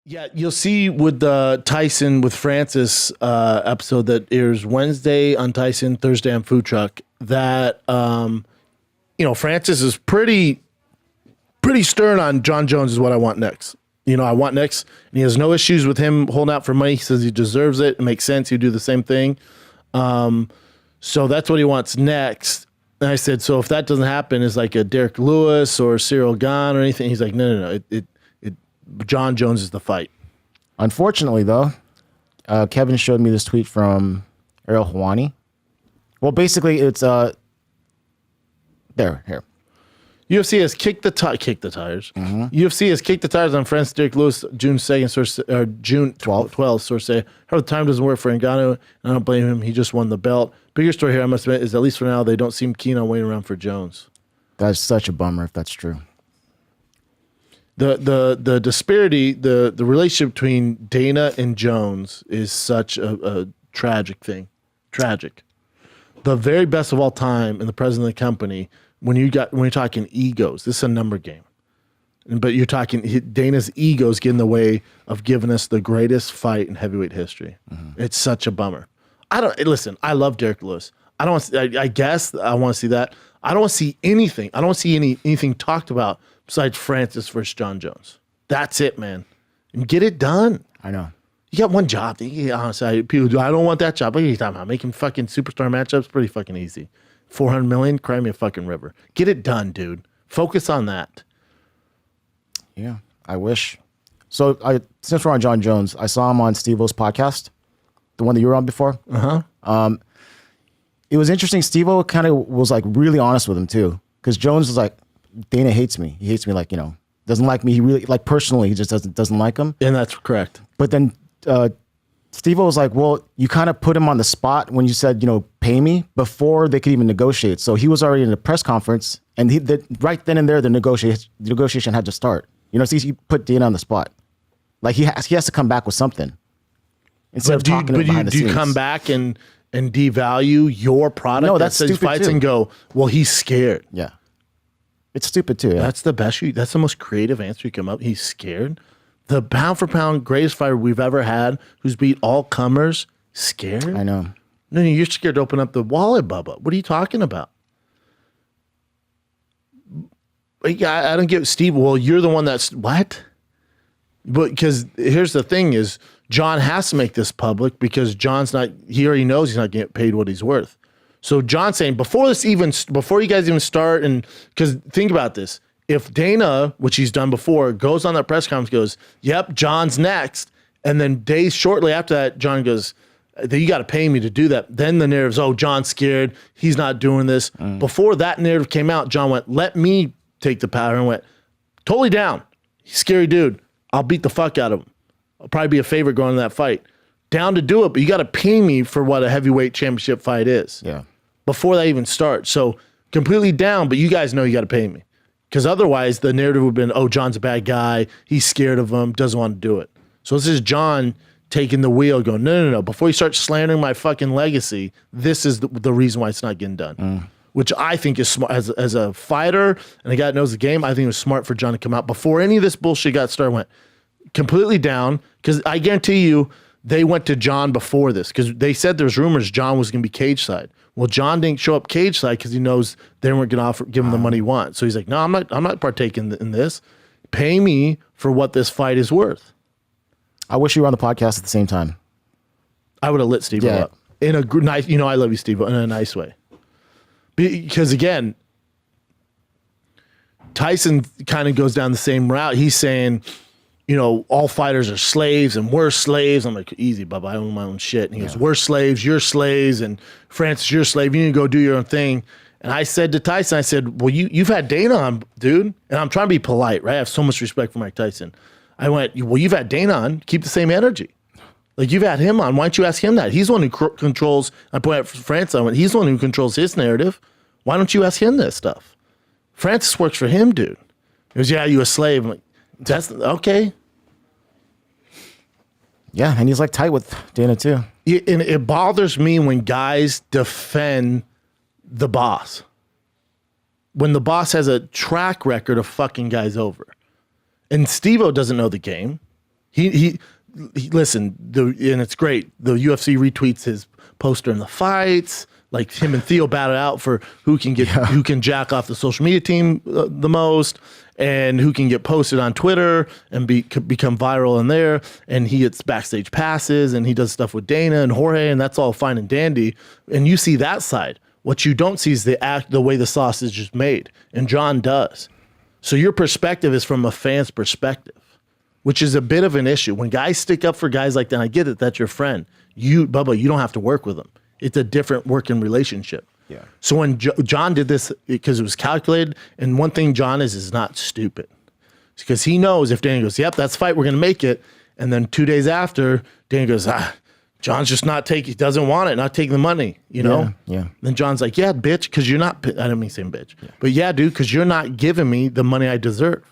Yeah, you'll see with the Tyson with Francis episode that airs Wednesday on Tyson, Thursday on Food Truck. That Francis is pretty stern on John Jones is what I want next. I want next, and he has no issues with him holding out for money. He says he deserves it. It makes sense. He'd do the same thing. So that's what he wants next. And I said, so if that doesn't happen, is like a Derek Lewis or Cyril Gahn or anything? He's like, no. John Jones is the fight. Unfortunately, though, Kevin showed me this tweet from Ariel Helwani. Well, basically, it's here. UFC has kicked the tires. Mm-hmm. UFC has kicked the tires on Francis Derek Lewis June 2nd, June 12th. Source say, how the time doesn't work for Ngannou, and I don't blame him. He just won the belt. Bigger story here, I must admit, is at least for now, they don't seem keen on waiting around for Jones. That's such a bummer if that's true. The disparity, the relationship between Dana and Jones is such a tragic thing. Tragic. The very best of all time and the president of the company, when you're talking egos, this is a number game. But you're talking Dana's egos get in the way of giving us the greatest fight in heavyweight history. Mm-hmm. It's such a bummer. Listen, I love Derek Lewis. I guess I want to see that. I don't want to see anything. I don't want to see anything talked about besides Francis versus John Jones. That's it, man. And get it done. I know. You got one job. Honestly, people do. I don't want that job. What are you talking about? Making fucking superstar matchups pretty fucking easy. 400 million, cry me a fucking river. Get it done, dude. Focus on that. Yeah, I wish. So since we're on John Jones, I saw him on Steve-O's podcast, the one that you were on before. Uh-huh. It was interesting. Steve-O kind of was like really honest with him too, because Jones was like, Dana hates me. He hates me, like, doesn't like me. He really, like, personally, he just doesn't like him. And that's correct. But then Steve-O was like, well, you kind of put him on the spot when you said, pay me before they could even negotiate. So he was already in the press conference, and right then and there, the negotiation had to start. So he put Dana on the spot. Like, he has to come back with something instead of talking behind the scenes. Do you come back and devalue your product? No, that's stupid fights too. And go, well, he's scared. Yeah. It's stupid too. Yeah. That's the best. That's the most creative answer you come up. He's scared. The pound for pound greatest fighter we've ever had, who's beat all comers, scared. I know. No, you're scared to open up the wallet, Bubba. What are you talking about? I don't get Steve. Well, you're the one that's what? But because here's the thing: is John has to make this public because John's not. He already knows he's not getting paid what he's worth. So John's saying before you guys even start, and because think about this, if Dana, which he's done before, goes on that press conference, goes, yep, John's next, and then days shortly after that, John goes, you got to pay me to do that. Then the narrative's, oh, John's scared, he's not doing this. Before that narrative came out, John went, let me take the power, and went, totally down. He's a scary dude. I'll beat the fuck out of him. I'll probably be a favorite going to that fight. Down to do it, but you got to pay me for what a heavyweight championship fight is. Yeah. Before that even starts. So completely down, but you guys know you got to pay me. Because otherwise the narrative would have been, oh, John's a bad guy. He's scared of him, doesn't want to do it. So this is John taking the wheel going, no. Before you start slandering my fucking legacy, this is the reason why it's not getting done. Which I think is smart. As a fighter and a guy that knows the game, I think it was smart for John to come out before any of this bullshit got started, went completely down. Because I guarantee you, they went to John before this because they said there's rumors John was going to be cage side. Well, John didn't show up cage side because he knows they weren't going to give him the money he wants. So he's like, no, I'm not partaking in this. Pay me for what this fight is worth. I wish you were on the podcast at the same time. I would have lit Steve up in a nice. I love you, Steve, in a nice way. Because again, Tyson kind of goes down the same route. He's saying, all fighters are slaves and we're slaves. I'm like, easy, Bubba. I own my own shit. And he goes, we're slaves, you're slaves, and Francis, you're a slave. You need to go do your own thing. And I said to Tyson, I said, well, you've had Dana on, dude. And I'm trying to be polite, right? I have so much respect for Mike Tyson. I went, well, you've had Dana on. Keep the same energy. Like, you've had him on. Why don't you ask him that? He's the one who controls. I point out Francis. I went, he's the one who controls his narrative. Why don't you ask him this stuff? Francis works for him, dude. He goes, yeah, you a slave. I'm like, that's okay. Yeah, and he's like tight with Dana too. And it bothers me when guys defend the boss. When the boss has a track record of fucking guys over. And Steve-O doesn't know the game. He listen, and it's great. The UFC retweets his poster in the fights. Like him and Theo battle out for who can jack off the social media team the most, and who can get posted on Twitter and become viral in there. And he gets backstage passes, and he does stuff with Dana and Jorge, and that's all fine and dandy. And you see that side. What you don't see is the way the sausage is made, and John does. So your perspective is from a fan's perspective, which is a bit of an issue. When guys stick up for guys like that, I get it, that's your friend. Bubba, you don't have to work with them. It's a different working relationship. Yeah. So when John did this, because it was calculated, and one thing John is not stupid. Because he knows if Danny goes, yep, that's fight, we're going to make it. And then 2 days after, Danny goes, John's just he doesn't want it, not taking the money, you know? Yeah. Then John's like, yeah, bitch, because you're not, I don't mean saying bitch, but yeah, dude, because you're not giving me the money I deserve.